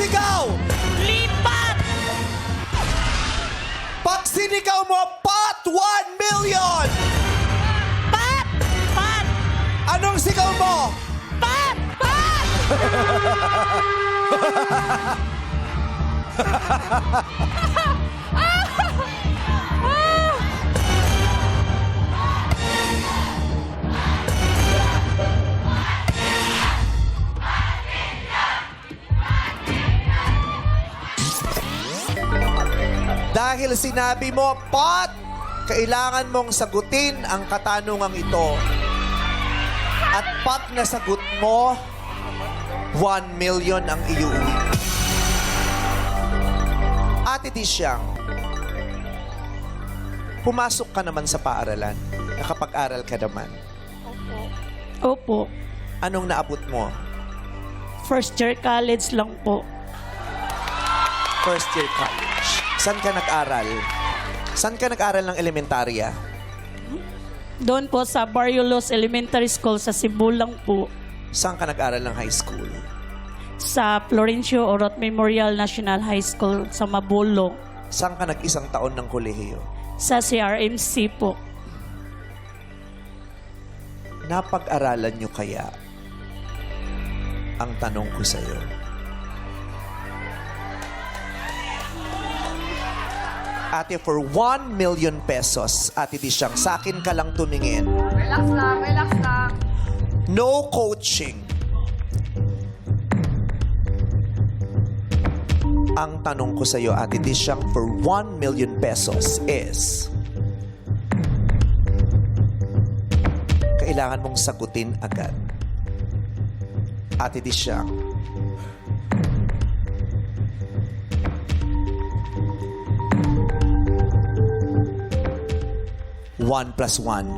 sigaw! Lipat! Pag sinigaw mo, pot! 1 million! Pat! Pat! Anong sigaw mo? Pat! Pat! Dahil sinabi mo, pot! Kailangan mong sagutin ang katanungang ito. At pag nasagot mo, 1 million ang iuwi. Ate Tisyang, pumasok ka naman sa paaralan. Nakapag-aral ka naman. Opo. Anong naabot mo? First year college lang po. First year college. Saan ka nag-aral? Saan ka nag-aral ng elementarya? Doon po sa Barrios Elementary School sa Cebu lang po. Saan ka nag-aral ng high school? Sa Florencio Orot Memorial National High School sa Mabolo. Saan ka nag-isang taon ng kolehiyo? Sa CRMC po. Napag-aralan nyo kaya ang tanong ko sa'yo? Ate, for 1 million pesos, Ate Tisyang, sa akin ka lang tumingin. Relax lang, relax lang. No coaching. Ang tanong ko sa'yo, Ate Tisyang, for 1 million pesos is... Kailangan mong sagutin agad. Ate Tisyang. One plus one.